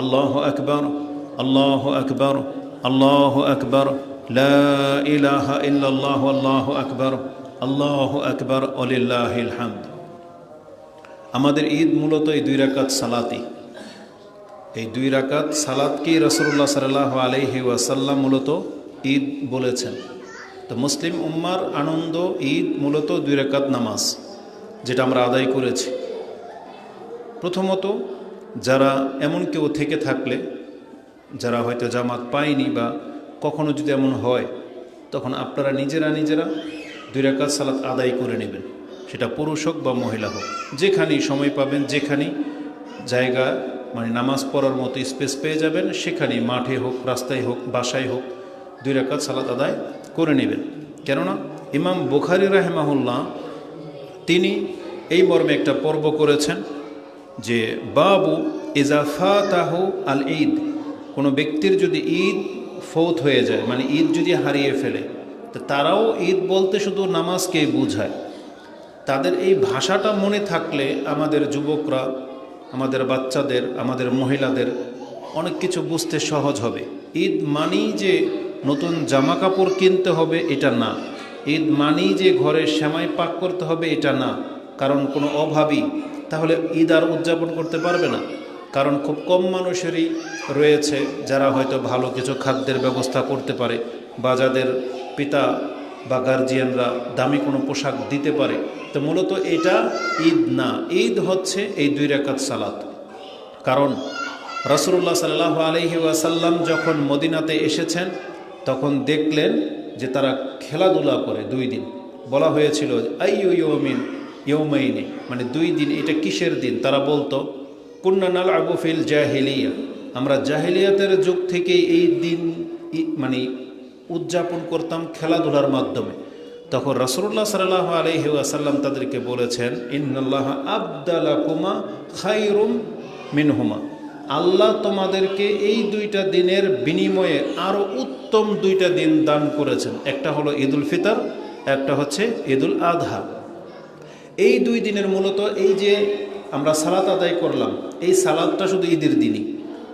আল্লাহু আকবার, আল্লাহু আকবার, আল্লাহু আকবার, লা ইলাহা ইল্লাল্লাহ, আল্লাহু আকবার, আল্লাহু আকবার, ওয়ালিল্লাহিল হামদ। আমাদের ঈদ মূলত এই 2 রাকাত সালাতই। এই 2 রাকাত সালাতকেই রাসূলুল্লাহ সাল্লাল্লাহু আলাইহি ওয়াসাল্লাম মূলত ঈদ বলেছেন। তো মুসলিম উম্মার আনন্দ ঈদ মূলত 2 রাকাত নামাজ, যেটা আমরা আদায় করেছি। প্রথমত, যারা এমন কেউ থেকে থাকলে, যারা হয়তো জামাত পায়নি বা কখনো যদি এমন হয়, তখন আপনারা নিজেরা 2 রাকাত সালাত আদায় করে নেবেন। সেটা পুরুষ হোক বা মহিলা হোক, যেখানেই সময় পাবেন, যেখানেই জায়গা মানে নামাজ পড়ার মতো স্পেস পেয়ে যাবেন, সেখানেই মাঠে হোক, রাস্তায় হোক, বাসায় হোক, 2 রাকাত সালাত আদায় করে নেবেন। কেননা ইমাম বুখারী রাহিমাহুল্লাহ তিনি এই মর্মে একটা পর্ব করেছেন যে বাবু ইজা ফাতাহু আল ঈদ, কোনো ব্যক্তির যদি ঈদ ফৌত হয়ে যায়, মানে ঈদ যদি হারিয়ে ফেলে, তো তারাও ঈদ বলতে শুধু নামাজকেই বোঝায়। তাদের এই ভাষাটা মনে থাকলে আমাদের যুবকরা, আমাদের বাচ্চাদের, আমাদের মহিলাদের অনেক কিছু বুঝতে সহজ হবে। ঈদ মানেই যে নতুন জামা কাপড় কিনতে হবে এটা না, ঈদ মানেই যে ঘরে সেমাই পাক করতে হবে এটা না। কারণ কোনো অভাবী তাহলে ঈদ আর উদযাপন করতে পারবে না। কারণ খুব কম মানুষেরই রয়েছে যারা হয়তো ভালো কিছু খাদ্যের ব্যবস্থা করতে পারে, বা যাদের পিতা বা গার্জিয়ানরা দামি কোনো পোশাক দিতে পারে। তো মূলত এটা ঈদ না, ঈদ হচ্ছে এই 2 রাকাত সালাত। কারণ রাসূলুল্লাহ সাল্লাল্লাহু আলাইহি ওয়াসাল্লাম যখন মদিনাতে এসেছেন, তখন দেখলেন যে তারা খেলাধুলা করে 2 দিন। বলা হয়েছিল আইয়ু ইয়াউমিন ইয়াউমাইনি, মানে 2 দিন, এটা কিসের দিন? তারা বলতো কুন্না নালআবু ফিল জাহিলিয়া, আমরা জাহিলিয়াতের যুগ থেকে এই দিন মানে উদযাপন করতাম খেলাধুলার মাধ্যমে। তখন রাসূলুল্লাহ সাল্লাল্লাহু আলাইহি ওয়াসাল্লাম তাদেরকে বলেছেন ইন্নাল্লাহা আবদালাকুমা খায়রুম মিনহুমা, আল্লাহ তোমাদেরকে এই 2টা দিনের বিনিময়ে আরও উত্তম 2টা দিন দান করেছেন। একটা হলো ঈদুল ফিতর, একটা হচ্ছে ঈদুল আযহা। এই 2 দিনের মূলত এই যে আমরা সালাত আদায় করলাম, এই সালাতটা শুধু ঈদের দিনই।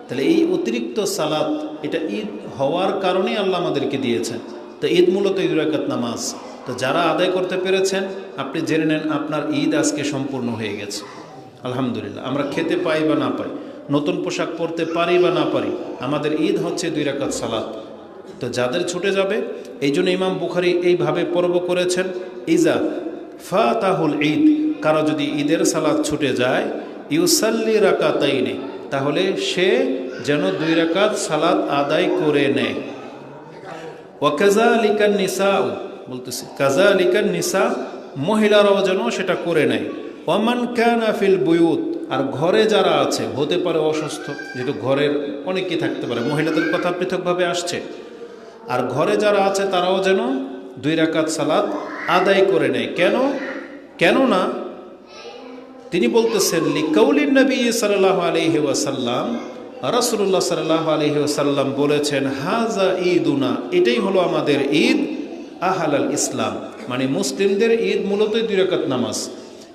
তাহলে এই অতিরিক্ত সালাত, এটা ঈদ হওয়ার কারণেই আল্লাহ আমাদেরকে দিয়েছেন। তো ঈদ মূলত 2 রাকাত নামাজ। তো যারা আদায় করতে পেরেছেন, আপনি জেনে নেন আপনার ঈদ আজকে সম্পূর্ণ হয়ে গেছে। আলহামদুলিল্লাহ। আমরা খেতে পাই বা না পাই, নতুন পোশাক পরতে পারি বা না পারি, আমাদের ঈদ হচ্ছে 2 রাকাত সালাত। তো যাদের ছুটে যাবে, এই জন্য ইমাম বুখারী এইভাবে পর্ব করেছেন ইজা ফাতাহুল ঈদ, কারো যদি ঈদের সালাত ছুটে যায়, ইউসাল্লি রাকাতাইনি, তাহলে সে যেন 2 রাকাত সালাত আদায় করে নেয়। ওয়া কাযালিকান নিসা, বলতেছি কাযালিকান নিসা, মহিলারাও যেন সেটা করে নেয়। ওয়ামান কানা ফিল বুয়ুত, আর ঘরে যারা আছে, হতে পারে অসুস্থ, যেহেতু ঘরের অনেকেই থাকতে পারে, মহিলাদের কথা পৃথকভাবে আসছে। আর ঘরে যারা আছে তারাও যেন 2 রাকাত সালাত আদায় করে নেয়। কেননা তিনি বলতেছেন লিকাউলিন নবী সাল্লাল্লাহু আলাইহি ওয়াসাল্লাম, রাসূলুল্লাহ সাল্লাল্লাহু আলাইহি ওয়াসাল্লাম বলেছেন হাজা ঈদুনা, এটাই হলো আমাদের ঈদ, আহলাল ইসলাম, মানে মুসলিমদের ঈদ মূলত 2 রাকাত নামাজ।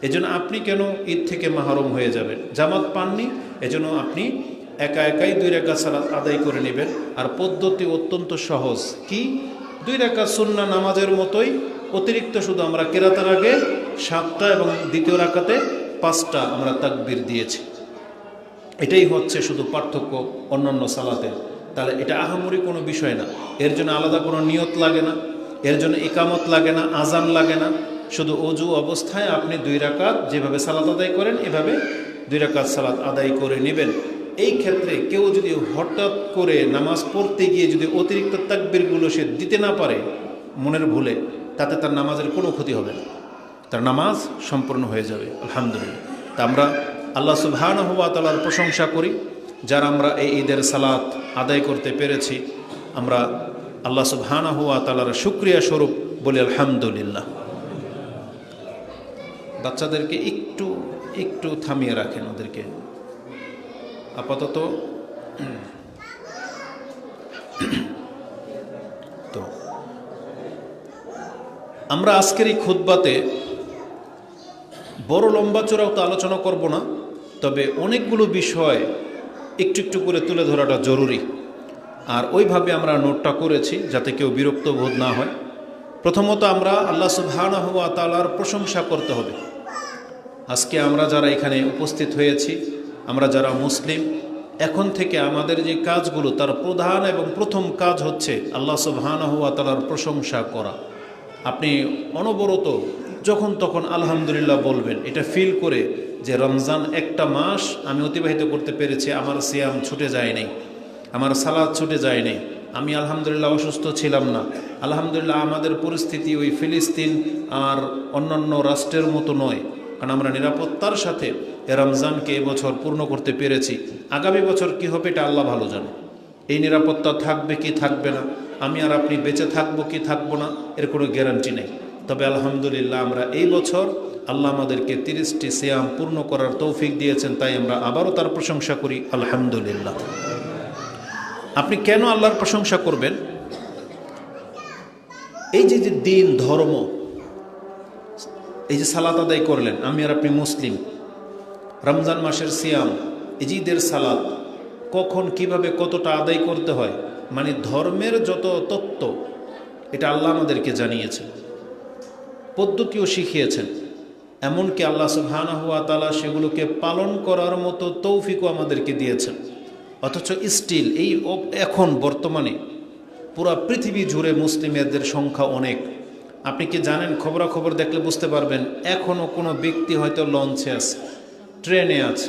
এজন্য আপনি কেন ঈদ থেকে মাহরুম হয়ে যাবেন? জামাত পাননি, এজন্য আপনি একাই 2 রাকাত সালাত আদায় করে নেবেন। আর পদ্ধতি অত্যন্ত সহজ। কি? 2 রাকাত সুন্নাহ নামাজের মতোই, অতিরিক্ত শুধু আমরা কেরাতের আগে 7টা এবং দ্বিতীয় রাকাতে 5টা আমরা তাকবীর দিয়েছি। এটাই হচ্ছে শুধু পার্থক্য অন্যান্য সালাতের। তাহলে এটা আহামরি কোনো বিষয় না। এর জন্য আলাদা কোনো নিয়ত লাগে না, এর জন্য ইকামত লাগে না, আজান লাগে না। শুধু অজু অবস্থায় আপনি 2 রাকাত যেভাবে সালাত আদায় করেন, এভাবে 2 রাকাত সালাত আদায় করে নেবেন। এই ক্ষেত্রে কেউ যদি হঠাৎ করে নামাজ পড়তে গিয়ে যদি অতিরিক্ত তাকবীরগুলো সে দিতে না পারে মনের ভুলে, তাতে তার নামাজের কোনো ক্ষতি হবে না, তার নামাজ সম্পূর্ণ হয়ে যাবে। আলহামদুলিল্লাহ। তা আমরা আল্লাহ সুবহানাহু ওয়া তাআলার প্রশংসা করি, যারা আমরা এই ঈদের সালাত আদায় করতে পেরেছি। আমরা আল্লাহ সুবহানাহু ওয়া তাআলার শুকরিয়া স্বরূপ বলি আলহামদুলিল্লাহ। বাচ্চাদেরকে একটু থামিয়ে রাখেন, ওদেরকে আপাতত। তো আমরা আজকের এই খুতবাতে বড় লম্বা চড়াও তো আলোচনা করব না, তবে অনেকগুলো বিষয় একটু একটু করে তুলে ধরাটা জরুরি। আর ওইভাবে আমরা নোটটা করেছি যাতে কেউ বিরক্ত বোধ না হয়। প্রথমত আমরা আল্লাহ সুবহানাহু ওয়া তাআলার প্রশংসা করতে হবে। আজকে আমরা যারা এখানে উপস্থিত হয়েছি, আমরা যারা মুসলিম, এখন থেকে আমাদের যে কাজগুলো তার প্রধান এবং প্রথম কাজ হচ্ছে আল্লাহ সুবহানাহু ওয়া তাআলার প্রশংসা করা। আপনি অনবরত যখন তখন আলহামদুলিল্লাহ বলবেন, এটা ফিল করে যে রমজান একটা মাস আমি অতিবাহিত করতে পেরেছি, আমার সিয়াম ছুটে যায় নাই, আমার সালাদ ছুটে যায় নাই, আমি আলহামদুলিল্লাহ অসুস্থ ছিলাম না, আলহামদুলিল্লাহ আমাদের পরিস্থিতি ওই ফিলিস্তিন আর অন্যান্য রাষ্ট্রের মতো নয়, কারণ আমরা নিরাপত্তার সাথে এ রমজানকে এবছর পূর্ণ করতে পেরেছি। আগামী বছর কি হবে এটা আল্লাহ ভালো জানে। এই নিরাপত্তা থাকবে কি থাকবে না, আমি আর আপনি বেঁচে থাকবো কি থাকবো না, এর কোনো গ্যারান্টি নেই। তবে আলহামদুলিল্লাহ আমরা এই বছর আল্লাহ আমাদেরকে 30টি সিয়াম পূর্ণ করার তৌফিক দিয়েছেন, তাই আমরা আবারও তার প্রশংসা করি আলহামদুলিল্লাহ। আপনি কেন আল্লাহর প্রশংসা করবেন? এই যে দিন ধর্ম, এই যে সালাত আদায় করলেন, আমি আর আপনি মুসলিম, রমজান মাসের সিয়াম, ঈদের সালাত কখন কিভাবে কতটা আদায় করতে হয়, মানে ধর্মের যত তত্ত্ব এটা আল্লাহ আমাদেরকে জানিয়েছেন, পদ্ধতিও শিখিয়েছেন। এমনকি আল্লাহ সুবহানাহু ওয়া তাআলা সেগুলোকে পালন করার মতো তৌফিকও আমাদেরকে দিয়েছেন। অথচ স্টিল এই এখন বর্তমানে পুরা পৃথিবী জুড়ে মুসলিমদের সংখ্যা অনেক। আপনি কি জানেন, খবরাখবর দেখলে বুঝতে পারবেন, এখনও কোনো ব্যক্তি হয়তো লঞ্চে আছে, ট্রেনে আছে,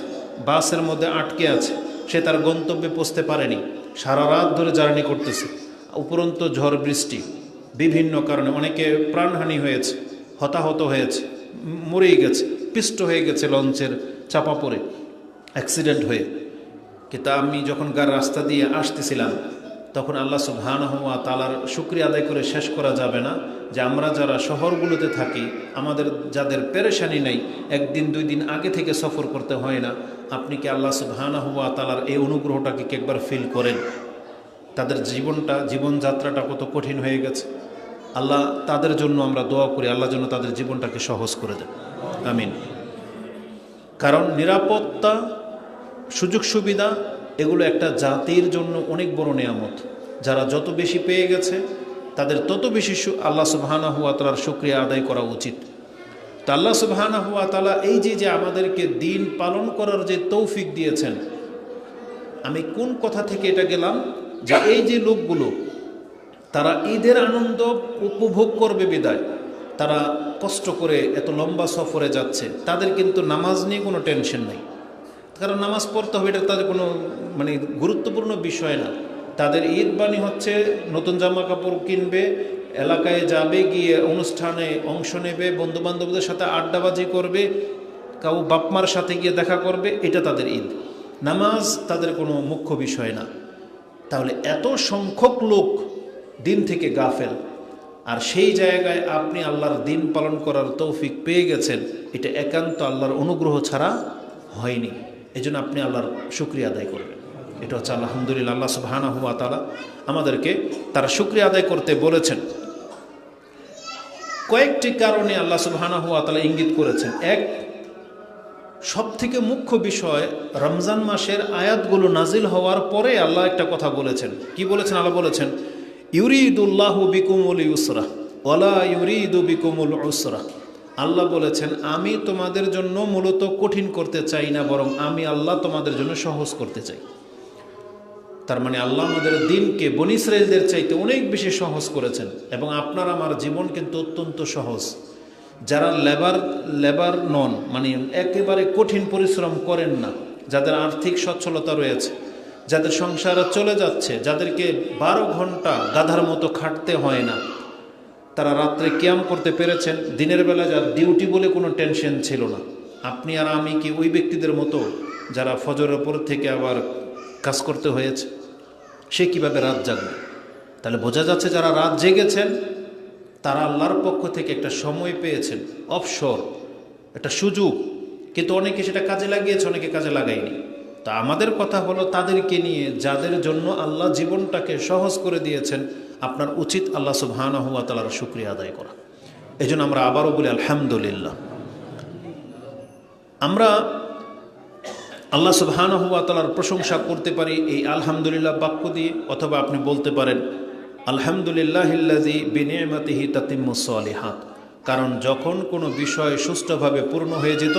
বাসের মধ্যে আটকে আছে, সে তার গন্তব্যে পৌঁছতে পারেনি, সারা রাত ধরে জার্নি করতেছে, উপরন্ত ঝড় বৃষ্টি, বিভিন্ন কারণে অনেকে প্রাণহানি হয়েছে, হতাহত হয়েছে, মরেই গেছে, পিষ্ট হয়ে গেছে লঞ্চের চাপা পড়ে, অ্যাক্সিডেন্ট হয়ে। কিন্তু আমি যখন রাস্তা দিয়ে আসতেছিলাম তখন আল্লাহ সুবহানাহু ওয়া তাআলার শুকরিয়া আদায় করে শেষ করা যাবে না যে আমরা যারা শহরগুলোতে থাকি, আমাদের যাদের পেরেশানি নেই, একদিন দুই দিন আগে থেকে সফর করতে হয় না, আপনি কি আল্লাহ সুবহানাহু ওয়া তাআলার এই অনুগ্রহটাকে কি একবার ফিল করেন? তাদের জীবনযাত্রাটা কত কঠিন হয়ে গেছে। আল্লাহ তাদের জন্য আমরা দোয়া করি, আল্লাহ যেন তাদের জীবনটাকে সহজ করে দেন, আমিন। কারণ নিরাপত্তা, সুযোগ সুবিধা এগুলো একটা জাতির জন্য অনেক বড় নেয়ামত। যারা যত বেশি পেয়ে গেছে তাদের তত বেশি আল্লাহ সুবহানাহু ওয়া তাআলার শুকরিয়া আদায় করা উচিত। তো আল্লাহ সুবহানাহু ওয়া তাআলা এই যে আমাদেরকে দিন পালন করার যে তৌফিক দিয়েছেন, আমি কোন কথা থেকে এটা গেলাম, যে এই যে লোকগুলো তারা ঈদের আনন্দ উপভোগ করবে বিদায় তারা কষ্ট করে এত লম্বা সফরে যাচ্ছে, তাদের কিন্তু নামাজ নিয়ে কোনো টেনশন নেই, কারণ নামাজ পড়তে হবে এটা তাদের কোনো মানে গুরুত্বপূর্ণ বিষয় না। তাদের ঈদ বাণী হচ্ছে নতুন জামা কাপড় কিনবে, এলাকায় যাবে, গিয়ে অনুষ্ঠানে অংশ নেবে, বন্ধুবান্ধবদের সাথে আড্ডাবাজি করবে, কাউ বাপমার সাথে গিয়ে দেখা করবে, এটা তাদের ঈদ। নামাজ তাদের কোনো মুখ্য বিষয় না। তাহলে এত সংখ্যক লোক দিন থেকে গাফেল, আর সেই জায়গায় আপনি আল্লাহর দিন পালন করার তৌফিক পেয়ে গেছেন, এটা একান্ত আল্লাহর অনুগ্রহ ছাড়া হয়নি। এই জন্য আপনি আল্লাহর শুকরিয়া আদায় করবেন। এটা হচ্ছে আলহামদুলিল্লাহ, আল্লাহ সুবহানাহু ওয়া তাআলা আমাদেরকে তারা শুকরিয়া আদায় করতে বলেছেন। কয়েকটি কারণে আল্লাহ সুবহানাহু ওয়া তাআলা ইঙ্গিত করেছেন। এক, সবথেকে মুখ্য বিষয়, রমজান মাসের আয়াতগুলো নাজিল হওয়ার পরে আল্লাহ একটা কথা বলেছেন। কি বলেছেন? আল্লাহ বলেছেন, ইউরিদুল্লাহু বিকুমুল ইউসরা ওয়ালা ইউরিদু বিকুমুল উসরা। আল্লাহ বলেছেন, আমি তোমাদের জন্য মূলত কঠিন করতে চাই না, বরং আমি আল্লাহ তোমাদের জন্য সহজ করতে চাই। তার মানে আল্লাহ আমাদের দিনকে বনী ইসরাঈলদের চাইতে অনেক বেশি সহজ করেছেন, এবং আপনার আমার জীবন কিন্তু অত্যন্ত সহজ। যারা লেবার নন, মানে একেবারে কঠিন পরিশ্রম করেন না, যাদের আর্থিক সচ্ছলতা রয়েছে, যাদের সংসার চলে যাচ্ছে, যাদেরকে 12 ঘন্টা গাধার মতো খাটতে হয় না, তারা রাত্রে কিয়াম করতে পেরেছেন। দিনের বেলা যার ডিউটি বলে কোনো টেনশন ছিল না। আপনি আর আমি কি ওই ব্যক্তিদের মতো যারা ফজরের পর থেকে আবার কাজ করতে হয়েছে? সে কিভাবে রাত জাগবে? তাহলে বোঝা যাচ্ছে যারা রাত জেগেছেন তারা আল্লাহর পক্ষ থেকে একটা সময় পেয়েছেন, অবসর, একটা সুযোগ। কিন্তু অনেকে সেটা কাজে লাগিয়েছে, অনেকে কাজে লাগায়নি। তা আমাদের কথা হলো তাদেরকে নিয়ে, যাদের জন্য আল্লাহ জীবনটাকে সহজ করে দিয়েছেন, আপনার উচিত আল্লাহ সুবহানাহু ওয়া তাআলার শুকরিয়া আদায় করা। এই জন্য আমরা আবারও বলি আলহামদুলিল্লাহ। আমরা আল্লাহ সুবহানাহু ওয়া তাআলার প্রশংসা করতে পারি এই আলহামদুলিল্লাহ বাক্য দিয়ে, অথবা আপনি বলতে পারেন আলহামদুলিল্লাহিল্লাযী বিনি'মাতিহি তাতিম্মুস সালিহাত। কারণ যখন কোনো বিষয় সুষ্ঠুভাবে পূর্ণ হয়ে যেত,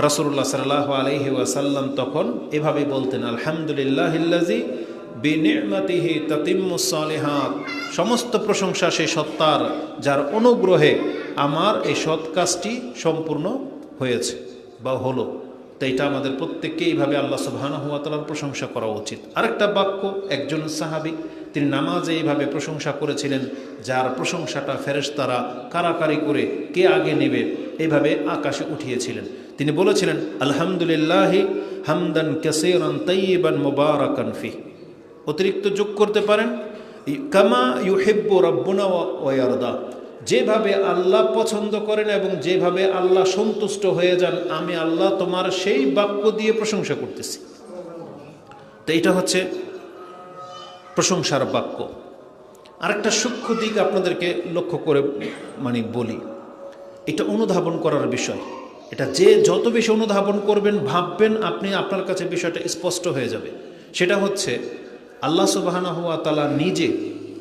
রাসূলুল্লাহ সাল্লাল্লাহু আলাইহি ওয়াসাল্লাম তখন এভাবে বলতেন আলহামদুলিল্লাহিল্লাযী বিনি'মাতিহি তাতিম্মুস সালিহাত। সমস্ত প্রশংসা সেই সত্তার যার অনুগ্রহে আমার এই সৎ কাজটি সম্পূর্ণ হয়েছে বা হলো। তো এটা আমাদের প্রত্যেককে এইভাবে আল্লাহ সুবহানাহু ওয়া তাআলার প্রশংসা করা উচিত। আরেকটা বাক্য, একজন সাহাবী তিনি নামাজে এইভাবে প্রশংসা করেছিলেন, যার প্রশংসাটা ফেরেশতারা কারাকারি করে কে আগে নেবে এইভাবে আকাশে উঠিয়েছিলেন। তিনি বলেছিলেন আলহামদুলিল্লাহি হামদান কাসীরান তাইয়িবান মুবারাকান ফিহ। অতিরিক্ত যোগ করতে পারেন কামা ইউহিব্বু রাব্বুনা ওয়া ইয়ারদা। যেভাবে আল্লাহ পছন্দ করেন এবং যেভাবে আল্লাহ সন্তুষ্ট হয়ে যান, আমি আল্লাহ তোমার সেই বাক্য দিয়ে প্রশংসা করতেছি। তো এটা হচ্ছে প্রশংসার বাক্য। আরেকটা সূক্ষ্ম দিক আপনাদেরকে লক্ষ্য করে বলি, এটা অনুধাবন করার বিষয়। এটা যে যত বেশি অনুধাবন করবেন, ভাববেন, আপনি আপনার কাছে বিষয়টা স্পষ্ট হয়ে যাবে। সেটা হচ্ছে আল্লাহ সুবহানাহু ওয়া তাআলা নিজে,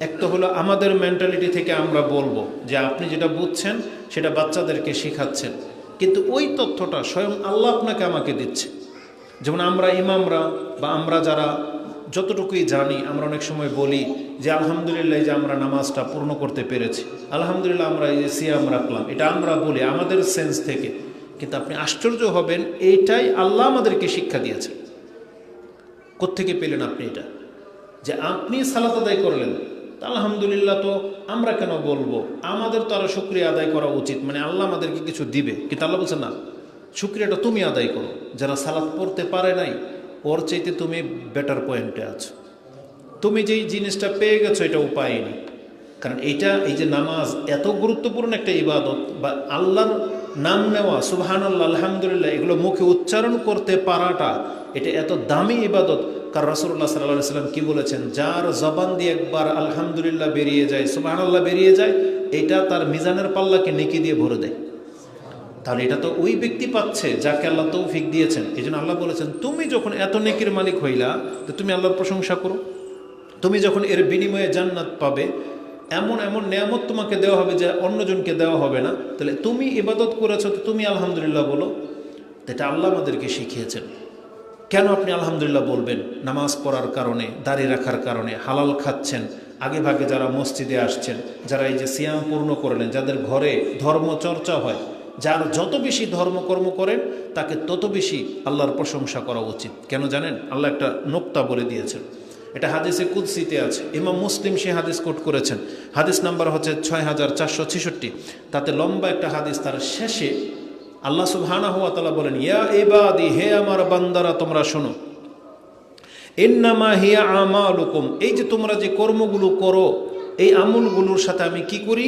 একটা হলো আমাদের মেন্টালিটি থেকে আমরা বলবো যে আপনি যেটা বুঝছেন সেটা বাচ্চাদেরকে শেখাচ্ছেন, কিন্তু ওই তথ্যটা স্বয়ং আল্লাহ আপনাকে আমাকে দিচ্ছে। যেমন আমরা ইমামরা বা আমরা যারা যতটুকুই জানি, আমরা অনেক সময় বলি যে আলহামদুলিল্লাহ যে আমরা নামাজটা পূর্ণ করতে পেরেছি, আলহামদুলিল্লাহ আমরা এই যে সিয়াম রাখলাম, এটা আমরা বলি আমাদের সেন্স থেকে। কিন্তু আপনি আশ্চর্য হবেন, এইটাই আল্লাহ আমাদেরকে শিক্ষা দিয়েছেন। কোত্থেকে পেলেন আপনি এটা? যে আপনি সালাত আদায় করলেন, আলহামদুলিল্লাহ তো আমরা কেন বলবো? আমাদের তো আরো শুকরিয়া আদায় করা উচিত, আল্লাহ আমাদেরকে কিছু দিবে। কিন্তু আল্লাহ বলছেন না, শুকরিয়াটা তুমি আদায় করো। যারা সালাত পড়তে পারে নাই, ওর চাইতে তুমি বেটার পয়েন্টে আছো। তুমি যেই জিনিসটা পেয়ে গেছো এটা উপায় নেই। কারণ এইটা, এই যে নামাজ এত গুরুত্বপূর্ণ একটা ইবাদত, বা আল্লাহর নাম নেওয়া সুবহানাল্লাহ আলহামদুলিল্লাহ এগুলো মুখে উচ্চারণ করতে পারাটা, এটা এত দামি ইবাদত। কারণ রাসূলুল্লাহ সাল্লাল্লাহু আলাইহি ওয়াসাল্লাম কি বলেছেন, যার জবান দিয়ে একবার আলহামদুলিল্লাহ বেরিয়ে যায়, সুবহানাল্লাহ বেরিয়ে যায়, এটা তার মিজানের পাল্লাকে নেকি দিয়ে ভরে দেয়। তাহলে এটা তো ওই ব্যক্তি পাচ্ছে যাকে আল্লাহ তৌফিক দিয়েছেন। এই জন্য আল্লাহ বলেছেন, তুমি যখন এত নেকির মালিক হইলা, তো তুমি আল্লাহর প্রশংসা করো। তুমি যখন এর বিনিময়ে জান্নাত পাবে, এমন এমন নেয়ামত তোমাকে দেওয়া হবে যা অন্যজনকে দেওয়া হবে না, তাহলে তুমি ইবাদত করেছো, তো তুমি আলহামদুলিল্লাহ বলো। এটা আল্লাহ আমাদেরকে শিখিয়েছেন। কেন আপনি আলহামদুলিল্লাহ বলবেন? নামাজ পড়ার কারণে, দাঁড়িয়ে রাখার কারণে, হালাল খাচ্ছেন, আগে ভাগে যারা মসজিদে আসছেন, যারা এই যে সিয়াম পূর্ণ করলেন, যাদের ঘরে ধর্ম চর্চা হয়, যার যত বেশি ধর্মকর্ম করেন তাকে তত বেশি আল্লাহর প্রশংসা করা উচিত। কেন জানেন? আল্লাহ একটা নোক্তা বলে দিয়েছেন, এটা হাদিসে কুদসিতে আছে। ইমাম মুসলিম সে হাদিস কোট করেছেন। হাদিস নাম্বার হচ্ছে 6466। তাতে লম্বা একটা হাদিস, তার শেষে আল্লাহ সুবহানাহু ওয়া তাআলা বলেন, ইয়া ইবাদি, হে আমার বান্দারা তোমরা শোনো, ইন্নামা হিয়া আমালুকুম, এই যে তোমরা যে কর্মগুলো করো, এই আমলগুলোর সাথে আমি কি করি?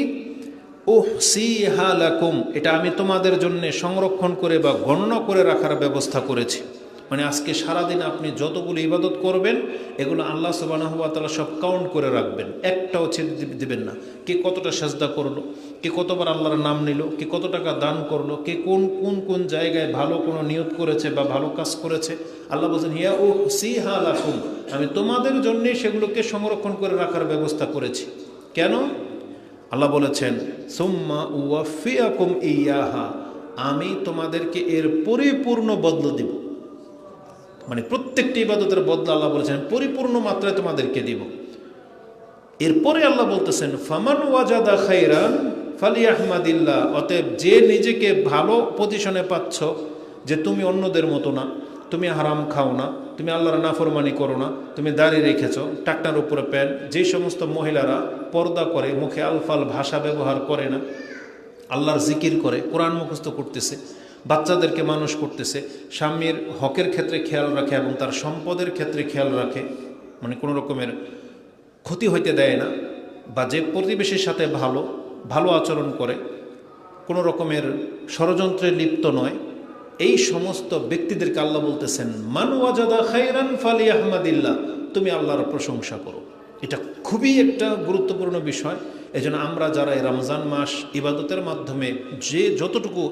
উহসিহা লাকুম, এটা আমি তোমাদের জন্য সংরক্ষণ করে বা গণনা করে রাখার ব্যবস্থা করেছি। আজকে সারাদিন আপনি যতগুলো ইবাদত করবেন, এগুলো আল্লাহ সুবহানাহু ওয়া তাআলা সব কাউন্ট করে রাখবেন, একটাও ছেড়ে দিবেন না। কে কতটা সাজদা করলো, কে কতবার আল্লাহর নাম নিল, কে কত টাকা দান করলো, কে কোন কোন কোন জায়গায় ভালো কোনো নিয়ত করেছে বা ভালো কাজ করেছে। আল্লাহ বলছেন, হিয়া উহসিহা লাকুম, আমি তোমাদের জন্য সেগুলোকে সংরক্ষণ করে রাখার ব্যবস্থা করেছি। কেন? আল্লাহ বলেছেন, সুম্মা উওয়াফিয়াকুম ইয়াহা, আমি তোমাদেরকে এর পরিপূর্ণ বদলা দিব। প্রত্যেকটি ইবাদতের বদলা আল্লাহ বলেছেন পরিপূর্ণ মাত্রায় তোমাদেরকে দিব। এরপরে আল্লাহ বলতেছেন, ফামান ওয়াজাদা খাইরান ফালিয়াহমাদিল্লাহ, অতএব যে নিজেকে ভালো পজিশনে পাচ্ছ, যে তুমি অন্যদের মতো না, তুমি হারাম খাও না, তুমি আল্লাহর নাফরমানি করো না, তুমি দাঁড়িয়ে রেখেছো, টাকটার উপরে প্যান্ট, যে সমস্ত মহিলারা পর্দা করে, মুখে আলফাল ভাষা ব্যবহার করে না, আল্লাহর জিকির করে, কোরআন মুখস্থ করতেছে, বাচ্চাদেরকে মানুষ করতেছে, স্বামীর হকের ক্ষেত্রে খেয়াল রাখে এবং তার সম্পদের ক্ষেত্রে খেয়াল রাখে, কোনো রকমের ক্ষতি হইতে দেয় না, বা যে প্রতিবেশীর সাথে ভালো ভালো আচরণ করে, কোনো রকমের ষড়যন্ত্রে লিপ্ত নয়, এই সমস্ত ব্যক্তিদেরকে আল্লাহ বলতেছেন, মান ওয়াজাদা খাইরান ফালিয়াহমাদিল্লাহ, তুমি আল্লাহর প্রশংসা করো। এটা খুবই একটা গুরুত্বপূর্ণ বিষয়। এজন্য আমরা যারা এই রমজান মাস ইবাদতের মাধ্যমে যে যতটুকু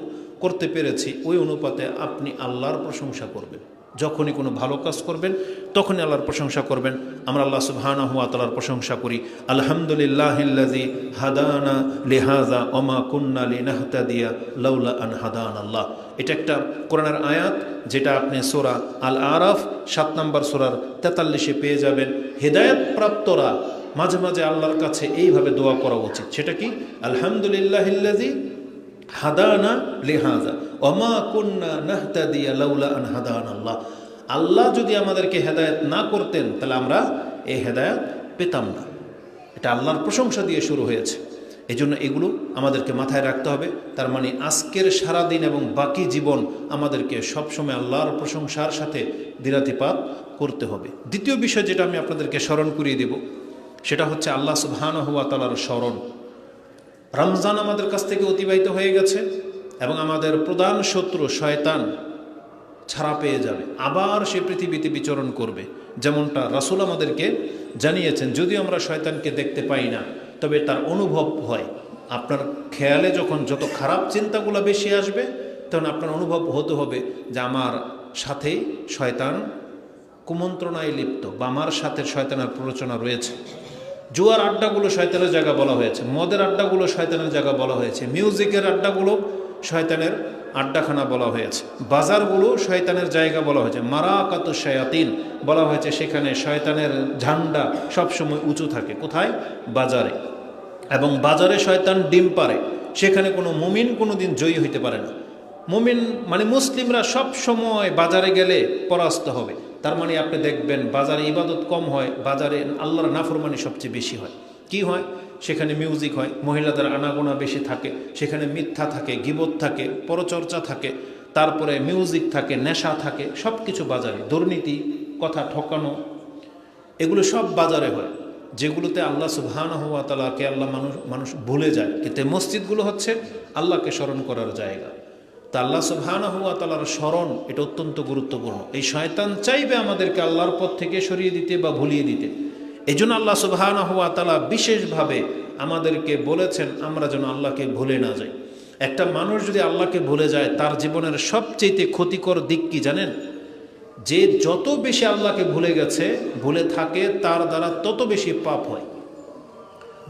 করতে পেরেছি, ওই অনুপাতে আপনি আল্লাহর প্রশংসা করবেন। যখনই কোনো ভালো কাজ করবেন তখনই আল্লাহর প্রশংসা করবেন। আমরা আল্লাহ সুবহানাহু ওয়া তাআলার প্রশংসা করি, আলহামদুলিল্লাহিল্লাযী হাদানা লিহাযা ওয়া মা কুন্না লিনাহতাদিয়া লাউলা আন হাদানাল্লাহ। এটা একটা কোরআনের আয়াত, যেটা আপনি সূরা আল আরাফ 7 নম্বর সূরার 43-এ পেয়ে যাবেন। হেদায়েত প্রাপ্তরা মাঝে মাঝে আল্লাহর কাছে এইভাবে দোয়া করা উচিত। সেটা কি? আলহামদুলিল্লাহিল্লাযী হাদানা লিহাযা ওয়া মা কুন্না নাহতাদিয়া লাউলা আন হাদানাল্লাহ। আল্লাহ যদি আমাদেরকে হেদায়েত না করতেন তাহলে আমরা এই হেদায়েত পেতাম না। এটা আল্লাহর প্রশংসা দিয়ে শুরু হয়েছে। এই জন্য এগুলো আমাদেরকে মাথায় রাখতে হবে। তার মানে আজকের সারাদিন এবং বাকি জীবন আমাদেরকে সবসময় আল্লাহর প্রশংসার সাথে দিনাতিপাত করতে হবে। দ্বিতীয় বিষয় যেটা আমি আপনাদেরকে স্মরণ করিয়ে দেব, সেটা হচ্ছে আল্লাহ সুবহানাহু ওয়া তাআলার স্মরণ। রমজান আমাদের কাছ থেকে অতিবাহিত হয়ে গেছে এবং আমাদের প্রধান শত্রু শয়তান ছাড়া পেয়ে যাবে, আবার সে পৃথিবীতে বিচরণ করবে। যেমনটা রাসূল আমাদেরকে জানিয়েছেন, যদিও আমরা শয়তানকে দেখতে পাই না, তবে তার অনুভব হয়। আপনার খেয়ালে যখন যত খারাপ চিন্তাগুলো বেশি আসবে, তখন আপনার অনুভব হতে হবে যে আমার সাথেই শয়তান কুমন্ত্রণায় লিপ্ত, বা আমার সাথে শয়তানের প্ররোচনা রয়েছে। জুয়ার আড্ডাগুলো শয়তানের জায়গা বলা হয়েছে, মদের আড্ডাগুলো শয়তানের জায়গা বলা হয়েছে, মিউজিকের আড্ডাগুলো শয়তানের আড্ডাখানা বলা হয়েছে, বাজারগুলো শয়তানের জায়গা বলা হয়েছে, মারাকাতু শায়াতিন বলা হয়েছে। সেখানে শয়তানের ঝান্ডা সবসময় উঁচু থাকে। কোথায়? বাজারে। এবং বাজারে শয়তান ডিম পারে, সেখানে কোনো মুমিন কোনো দিন জয়ী হইতে পারে না। মুমিন মানে মুসলিমরা সব সময় বাজারে গেলে পরাস্ত হবে। তার মানে আপনি দেখবেন বাজারে ইবাদত কম হয়, বাজারে আল্লাহর নাফরমানি সবচেয়ে বেশি হয়। কি হয়? সেখানে মিউজিক হয়, মহিলাদের আনাগোনা বেশি থাকে, সেখানে মিথ্যা থাকে, গীবত থাকে, পরচর্চা থাকে, তারপরে মিউজিক থাকে, নেশা থাকে, সব কিছু বাজারে, দুর্নীতি, কথা ঠকানো, এগুলো সব বাজারে হয়, যেগুলোতে আল্লাহ সুবহানাহু ওয়া তাআলাকে মানুষ ভুলে যায়। কিন্তু মসজিদগুলো হচ্ছে আল্লাহকে স্মরণ করার জায়গা। তা আল্লাহ সুবহানাহু ওয়া তাআলার স্মরণ এটা অত্যন্ত গুরুত্বপূর্ণ। এই শয়তান চাইবে আমাদেরকে আল্লাহর পথ থেকে সরিয়ে দিতে বা ভুলিয়ে দিতে। এই জন্য আল্লাহ সুবহানাহু ওয়া তাআলা বিশেষভাবে আমাদেরকে বলেছেন আমরা যেন আল্লাহকে ভুলে না যাই। একটা মানুষ যদি আল্লাহকে ভুলে যায়, তার জীবনের সবচেয়ে ক্ষতিকর দিক কি জানেন? যে যত বেশি আল্লাহকে ভুলে গেছে, ভুলে থাকে, তার দ্বারা তত বেশি পাপ হয়।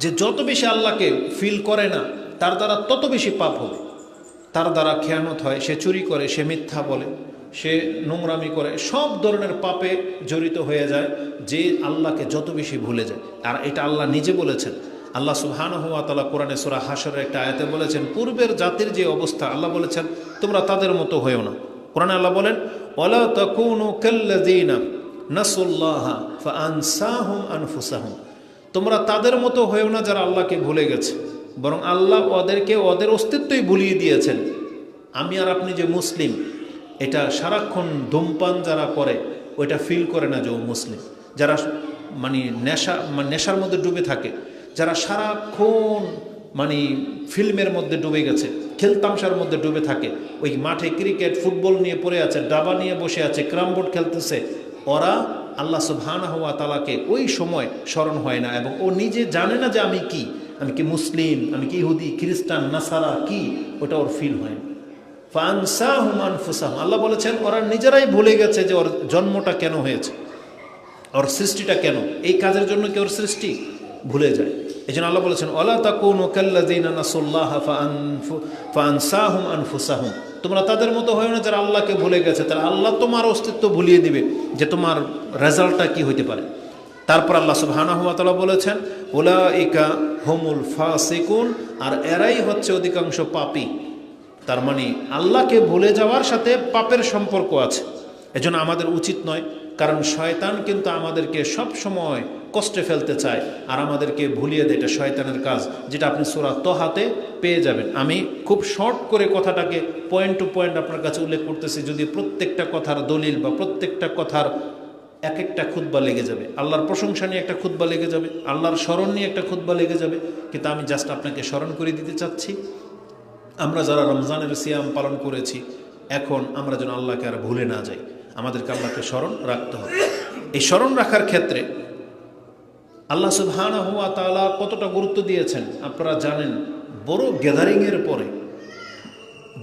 যে যত বেশি আল্লাহকে ফিল করে না, তার দ্বারা তত বেশি পাপ হবে। তার দ্বারা খেয়ানত হয়, সে চুরি করে, সে মিথ্যা বলে, সে নোংরামি করে, সব ধরনের পাপে জড়িত হয়ে যায় যে আল্লাহকে যত বেশি ভুলে যায়। আর এটা আল্লাহ নিজে বলেছেন। আল্লাহ সুবহানাহু ওয়া তাআলা কোরআনে সূরা হাশরের একটা আয়াতে বলেছেন, পূর্বের জাতির যে অবস্থা, আল্লাহ বলেছেন তোমরা তাদের মতো হয়েও না। কোরআনে আল্লাহ বলেন, ওয়ালা তাকুনু কাল্লাযীনা নাসুল্লাহা ফাআনসাহুম আনফুসাহুম। তোমরা তাদের মতো হয়েও না যারা আল্লাহকে ভুলে গেছে, বরং আল্লাহ ওদেরকে ওদের অস্তিত্বই ভুলিয়ে দিয়েছেন। আমি আর আপনি যে মুসলিম, এটা সারাক্ষণ ধূমপান যারা করে ওইটা ফিল করে না যে ও মুসলিম। যারা নেশার মধ্যে ডুবে থাকে, যারা সারাক্ষণ ফিল্মের মধ্যে ডুবে গেছে, খেলতামশার মধ্যে ডুবে থাকে, ওই মাঠে ক্রিকেট ফুটবল নিয়ে পড়ে আছে, ডাবা নিয়ে বসে আছে, ক্যারাম বোর্ড খেলতেছে, ওরা আল্লাহ সুবহানাহু ওয়া তাআলাকে ওই সময় স্মরণ হয় না। এবং ও নিজে জানে না যে আমি কি মুসলিম, আমি কি ইহুদি, খ্রিস্টান, নাসারা কি, ওটা ওর ফিল হয় না। ফানসাহুম আনফুসাহুম, আল্লাহ বলেছেন ওরা নিজেরাই ভুলে গেছে যে ওর জন্মটা কেন হয়েছে, ওর সৃষ্টিটা কেন, এই কাজের জন্য কি ওর সৃষ্টি ভুলে যায়। এই জন্য আল্লাহ বলেছেন, ওয়ালা তাকুনু কাল্লাযীনা নাসুল্লাহা ফাআনসাহুম আনফুসাহুম। তোমরা তাদের মতো হয় না যারা আল্লাহকে ভুলে গেছে, তারা আল্লাহ তোমার অস্তিত্ব ভুলিয়ে দিবে যে তোমার রেজাল্টটা কি হইতে পারে। তারপর আল্লাহ সুবহানাহু ওয়া তাআলা বলেছেন, উলাইকা হুমুল ফাসিকুন, আর এরাই হচ্ছে অধিকাংশ পাপী। তার মানে আল্লাহকে ভুলে যাওয়ার সাথে পাপের সম্পর্ক আছে। এজন্য আমাদের উচিত নয়, কারণ শয়তান কিন্তু আমাদেরকে সব সময় কষ্টে ফেলতে চায় আর আমাদেরকে ভুলিয়ে দেয়। এটা শয়তানের কাজ, যেটা আপনি সূরা তহাতে পেয়ে যাবেন। আমি খুব শর্ট করে কথাটাকে পয়েন্ট টু পয়েন্ট আপনার কাছে উল্লেখ করতেছি। যদি প্রত্যেকটা কথার দলিল বা প্রত্যেকটা কথার এক একটা খুতবা লেগে যাবে, আল্লাহর প্রশংসা নিয়ে একটা খুতবা লেগে যাবে, আল্লাহর স্মরণ নিয়ে একটা খুতবা লেগে যাবে। কিন্তু আমি জাস্ট আপনাকে স্মরণ করে দিতে চাচ্ছি, আমরা যারা রমজানের সিয়াম পালন করেছি, এখন আমরা যেন আল্লাহকে আর ভুলে না যাই। আমাদেরকে আল্লাহকে স্মরণ রাখতে হবে। এই স্মরণ রাখার ক্ষেত্রে আল্লাহ সুবহানাহু ওয়া তাআলা কতটা গুরুত্ব দিয়েছেন আপনারা জানেন। বড় গ্যাদারিংয়ের পরে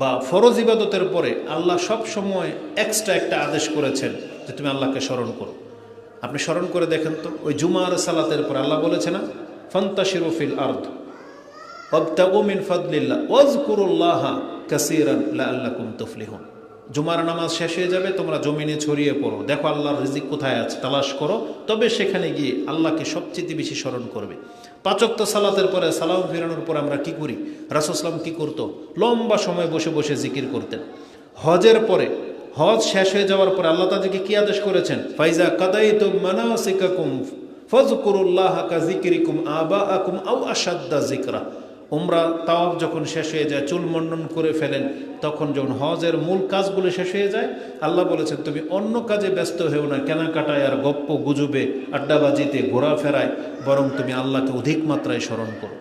বা ফরজ ইবাদতের পরে আল্লাহ সব সময় এক্সট্রা একটা আদেশ করেছেন যে তুমি আল্লাহকে স্মরণ করো। আপনি স্মরণ করে দেখেন তো, ওই জুমার সালাতের পরে আল্লাহ বলেছে না, ফান্তাশিরু ফিল আরদ ওয়াবতাগু মিন ফাদলিল্লাহ ওয়াজকুরুল্লাহা কাসীরান লাআল্লাকুম তুফলিহুন। জুমার নামাজ শেষ হয়ে যাবে, তোমরা জমিনে ছড়িয়ে পড়ো, দেখো আল্লাহর রিজিক কোথায় আছে তালাশ করো, তবে সেখানে গিয়ে আল্লাহকে সবচেয়ে বেশি স্মরণ করবে। পাঁচ ওয়াক্ত সালাতের পরে সালাম ফিরানোর পর আমরা কি করি? রাসূল সাল্লাল্লাহু আলাইহি ওয়াসাল্লাম কি করতো? লম্বা সময় বসে বসে জিকির করতেন। হজের পরে, হজ শেষ হয়ে যাওয়ার পরে আল্লাহ তাদেরকে কি আদেশ করেছেন? ফাইজা কাদাইতুম মানাসিকাকুম ফাযকুরুল্লাহা কাযিকরিকুম আবাআকুম আও আশাদ্দা যিকরা। উমরা তাওয়াফ যখন শেষ হয়ে যায়, চুল মন্ডন করে ফেলেন, তখন যখন হজের মূল কাজগুলো শেষ হয়ে যায়, আল্লাহ বলেছেন তুমি অন্য কাজে ব্যস্ত হয়েও না, কেনাকাটায় আর গপ্প গুজবে আড্ডাবাজিতে ঘোরাফেরায়, বরং তুমি আল্লাহকে অধিক মাত্রায় স্মরণ করো।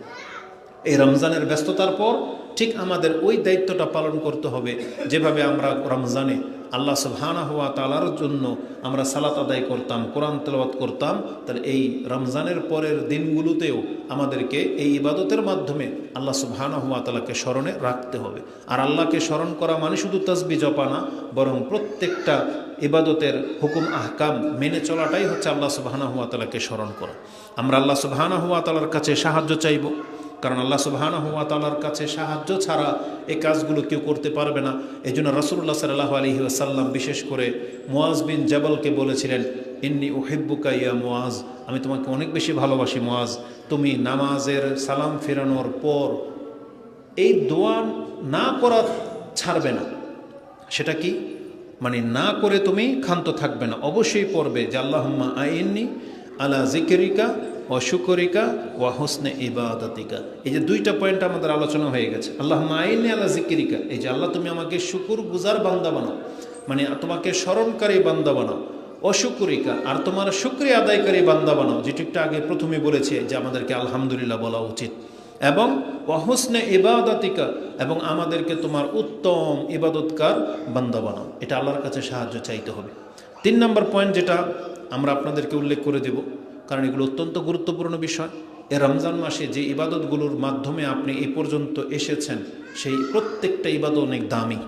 এই রমজানের ব্যস্ততার পর ঠিক আমাদের ওই দায়িত্বটা পালন করতে হবে, যেভাবে আমরা রমজানে আল্লাহ সুবহানাহু ওয়া তাআলার জন্য আমরা সালাত আদায় করতাম, কোরআন তেলাওয়াত করতাম, তাহলে এই রমজানের পরের দিনগুলোতেও আমাদেরকে এই ইবাদতের মাধ্যমে আল্লাহ সুবহানাহু ওয়া তাআলাকে স্মরণে রাখতে হবে। আর আল্লাহকে স্মরণ করা মানে শুধু তাসবিহ জপা না, বরং প্রত্যেকটা ইবাদতের হুকুম আহকাম মেনে চলাটাই হচ্ছে আল্লাহ সুবহানাহু ওয়া তাআলাকে স্মরণ করা। আমরা আল্লাহ সুবহানাহু ওয়া তাআলার কাছে সাহায্য চাইব, কারণ আল্লাহ সুবহানাহু ওয়া তাআলার কাছে সাহায্য ছাড়া এই কাজগুলো কেউ করতে পারবে না। এই জন্য রাসূলুল্লাহ সাল্লাল্লাহু আলাইহি ওয়াসাল্লাম বিশেষ করে মুআজ বিন জাবালকে বলেছিলেন, ইন্নী উহিব্বুকা ইয়া মুআজ, আমি তোমাকে অনেক বেশি ভালোবাসি মুআজ, তুমি নামাজের সালাম ফেরানোর পর এই দোয়া না করা ছাড়বে না। সেটা কি? মানে না করে তুমি ক্ষান্ত থাকবে না, অবশ্যই পড়বে যে আল্লাহুম্মা আইন্নি আলা যিকরিকা ওয়া শুকরিকা ওয়া হুসনে ইবাদাতিকা। এই যে দুইটা পয়েন্ট আমাদের আলোচনা হয়ে গেছে। আল্লাহুম্মা আইন্নি আলা যিকরিকা, এই যে আল্লাহ তুমি আমাকে শুকুর গুজার বান্দা বানাও, মানে তোমাকে স্মরণকারী বান্দা বানাও। অশুকরিকা, আর তোমার শুকরিয়া আদায়কারী বান্দা বানাও, যেটা একটু আগে প্রথমে বলেছে যে আমাদেরকে আলহামদুলিল্লাহ বলা উচিত। এবং ওয়া হুসনে ইবাদাতিকা, এবং আমাদেরকে তোমার উত্তম ইবাদতকার বান্দা বানাও। এটা আল্লাহর কাছে সাহায্য চাইতে হবে। 3 নম্বর পয়েন্ট যেটা আমরা আপনাদেরকে উল্লেখ করে দেব, কারণ এগুলো অত্যন্ত গুরুত্বপূর্ণ বিষয়। এ রমজান মাসে যে ইবাদতগুলোর মাধ্যমে আপনি এই পর্যন্ত এসেছেন, সেই প্রত্যেকটা ইবাদত অনেক দামি।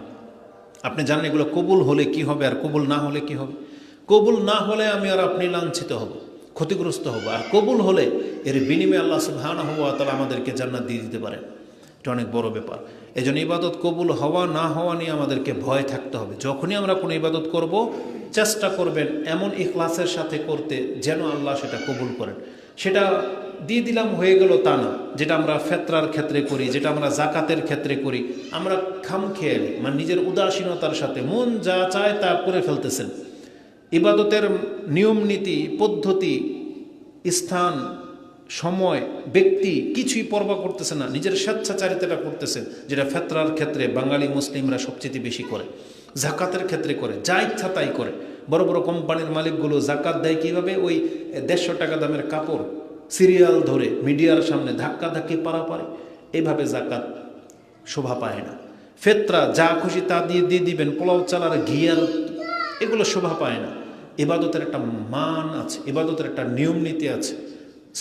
আপনি জানেন এগুলো কবুল হলে কি হবে আর কবুল না হলে কি হবে। কবুল না হলে আমি আর আপনি লাঞ্ছিত হব, ক্ষতিগ্রস্ত হব, আর কবুল হলে এর বিনিময়ে আল্লাহ সুবহানাহু ওয়া তাআলা আমাদেরকে জান্নাত দিয়ে দিতে পারেন। এটা অনেক বড় ব্যাপার। এই জন্য ইবাদত কবুল হওয়া না হওয়া নিয়ে আমাদেরকে ভয় থাকতে হবে। যখনই আমরা কোনো ইবাদত করব, চেষ্টা করবেন এমন ইখলাসের সাথে করতে যেন আল্লাহ সেটা কবুল করেন। সেটা দিয়ে দিলাম হয়ে গেল তা না, যেটা আমরা ফেতরার ক্ষেত্রে করি, যেটা আমরা জাকাতের ক্ষেত্রে করি, আমরা খামখেয়ালি মানে নিজের উদাসীনতার সাথে মন যা চায় তা করে ফেলতেছেন। ইবাদতের নিয়ম নীতি পদ্ধতি, স্থান, সময়, ব্যক্তি কিছুই পরবা করতেছে না, নিজের স্বেচ্ছাচারিতাটা করতেছেন, যেটা ফেতরার ক্ষেত্রে বাঙালি মুসলিমরা সবচেয়ে বেশি করে। জাকাতের ক্ষেত্রে করে, যা ইচ্ছা তাই করে। বড় বড় কোম্পানির মালিকগুলো জাকাত দেয় কীভাবে? ওই 150 টাকা দামের কাপড় সিরিয়াল ধরে মিডিয়ার সামনে ধাক্কাধাক্কি পারাপারে, এইভাবে জাকাত শোভা পায় না। ফেতরা যা খুশি তা দিয়ে দিবেন, পোলাও চালার ঘিয়াল, এগুলো শোভা পায় না। ইবাদতের একটা মান আছে, ইবাদতের একটা নিয়ম নীতি আছে।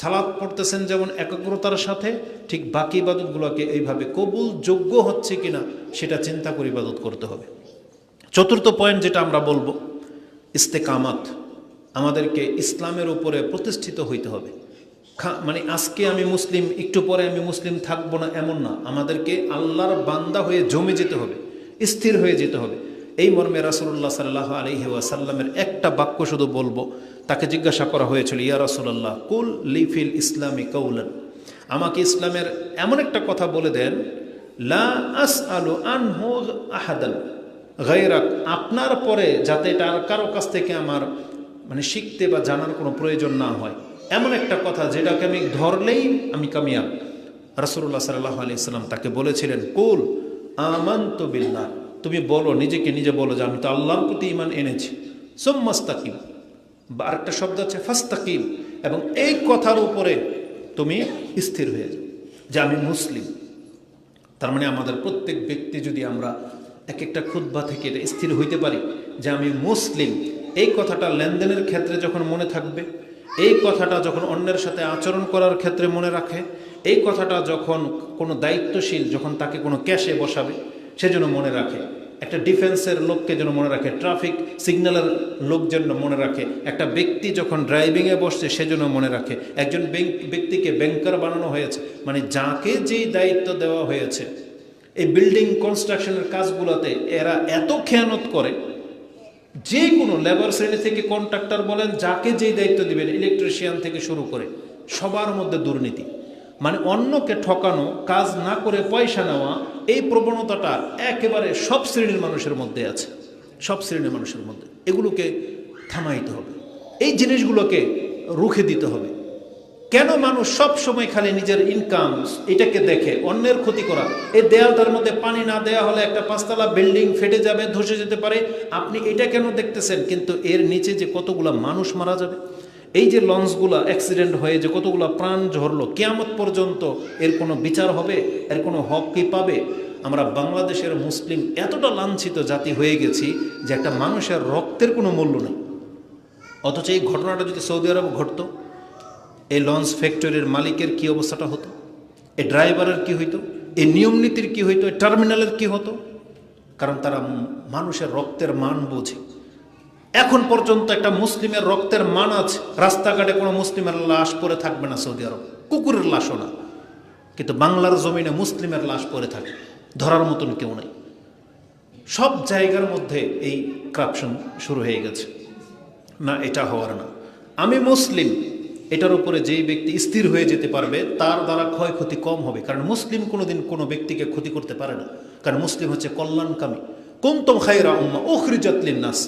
সালাত পড়তেছেন যেমন একাগ্রতার সাথে, ঠিক বাকি ইবাদতগুলোকে এইভাবে কবুল যোগ্য হচ্ছে কিনা সেটা চিন্তা করে ইবাদত করতে হবে। 4র্থ পয়েন্ট যেটা আমরা বলবো, ইস্তেকামাত। আমাদেরকে ইসলামের উপরে প্রতিষ্ঠিত হইতে হবে। মানে আজকে আমি মুসলিম, একটু পরে আমি মুসলিম থাকবো না, এমন না। আমাদেরকে আল্লাহর বান্দা হয়ে জমে যেতে হবে, স্থির হয়ে যেতে হবে। এই মর্মে রাসূলুল্লাহ সাল্লাল্লাহু আলাইহি ওয়াসাল্লামের একটা বাক্য শুধু বলবো। তাকে জিজ্ঞাসা করা হয়েছিল, ইয়া রাসূলুল্লাহ কুল লিফিল ইসলামি কাউলান, আমাকে ইসলামের এমন একটা কথা বলে দেন, লা আসআলু আনহু আহাদান গায়রাক, আপনার পরে যাতে এটা আর কারো কাছ থেকে আমার মানে শিখতে বা জানার কোনো প্রয়োজন না হয়, এমন একটা কথা যেটাকে আমি ধরলেই আমি কামিয়াব। রাসূলুল্লাহ সাল্লাল্লাহু আলাইহি ওয়াসাল্লাম তাকে বলেছিলেন, কুল আমানতু বিল্লাহ, তুমি বলো, নিজেকে নিজে বলো যে আমি তো আল্লাহর প্রতি ঈমান এনেছি। সুম্মাস্তাকিম, আরেকটা শব্দ আছে ফাস্তাকিম, এবং এই কথার উপরে তুমি স্থির হয়ে যাও যে আমি মুসলিম। তার মানে আমাদের প্রত্যেক ব্যক্তি যদি আমরা এক একটা খুতবা থেকে এটা স্থির হইতে পারি যে আমি মুসলিম, এই কথাটা লেনদেনের ক্ষেত্রে যখন মনে থাকবে, এই কথাটা যখন অন্যের সাথে আচরণ করার ক্ষেত্রে মনে রাখে, এই কথাটা যখন কোনো দায়িত্বশীল যখন তাকে কোনো ক্যাশে বসাবে সেজন্য মনে রাখে, একটা ডিফেন্সের লোককে যেন মনে রাখে, ট্রাফিক সিগন্যালের লোক যেন মনে রাখে, একটা ব্যক্তি যখন ড্রাইভিংয়ে বসছে সেজন্য মনে রাখে, একজন ব্যক্তিকে ব্যাংকার বানানো হয়েছে, মানে যাকে যেই দায়িত্ব দেওয়া হয়েছে। এই বিল্ডিং কনস্ট্রাকশনের কাজগুলোতে এরা এত খেয়ানত করে, যে কোনো লেবার শ্রেণী থেকে কন্ট্রাক্টর বলেন, যাকে যেই দায়িত্ব দিবেন, ইলেকট্রিশিয়ান থেকে শুরু করে সবার মধ্যে দুর্নীতি। মানে অন্যকে ঠকানো, কাজ না করে পয়সা নেওয়া, এই প্রবণতাটা একেবারে সব শ্রেণীর মানুষের মধ্যে আছে, সব শ্রেণীর মানুষের মধ্যে। এগুলোকে থামাইতে হবে, এই জিনিসগুলোকে রুখে দিতে হবে। কেন মানুষ সব সময় খালি নিজের ইনকাম এটাকে দেখে, অন্যের ক্ষতি করা? এই দেয়ালটার মধ্যে পানি না দেওয়া হলে একটা 5 তলা বিল্ডিং ফেটে যাবে, ধসে যেতে পারে, আপনি এটা কেন দেখতেছেন? কিন্তু এর নিচে যে কতগুলা মানুষ মারা যাবে, এই যে লঞ্চগুলা অ্যাক্সিডেন্ট হয়ে যে কতগুলা প্রাণ ঝরলো, কিয়ামত পর্যন্ত এর কোনো বিচার হবে? এর কোনো হক কি পাবে? আমরা বাংলাদেশের মুসলিম এতটা লাঞ্ছিত জাতি হয়ে গেছি যে একটা মানুষের রক্তের কোনো মূল্য নেই। অথচ এই ঘটনাটা যদি সৌদি আরব ঘটতো, এই লঞ্চ ফ্যাক্টরির মালিকের কি অবস্থাটা হতো, এই ড্রাইভারের কি হইতো, এই নিয়ম নীতির কি হইতো, এই টার্মিনালের কি হতো? কারণ তারা মানুষের রক্তের মান বোঝে। এখন পর্যন্ত একটা মুসলিমের রক্তের মান আছে, রাস্তাঘাটে কোনো মুসলিমের লাশ পড়ে থাকবে না সৌদি আরব, কুকুরের লাশও না। কিন্তু বাংলার জমিনে মুসলিমের লাশ পড়ে থাকে, ধরার মতন কেউ নেই। সব জায়গার মধ্যে এই কারাপশন শুরু হয়ে গেছে। না, এটা হওয়ার না। আমি মুসলিম, এটার উপরে যেই ব্যক্তি স্থির হয়ে যেতে পারবে তার দ্বারা ক্ষয়ক্ষতি কম হবে। কারণ মুসলিম কোনোদিন কোনো ব্যক্তিকে ক্ষতি করতে পারে না, কারণ মুসলিম হচ্ছে কল্যাণকামী। কুনতুম খায়রা উম্মাহ উখরিজাত লিন-নাস,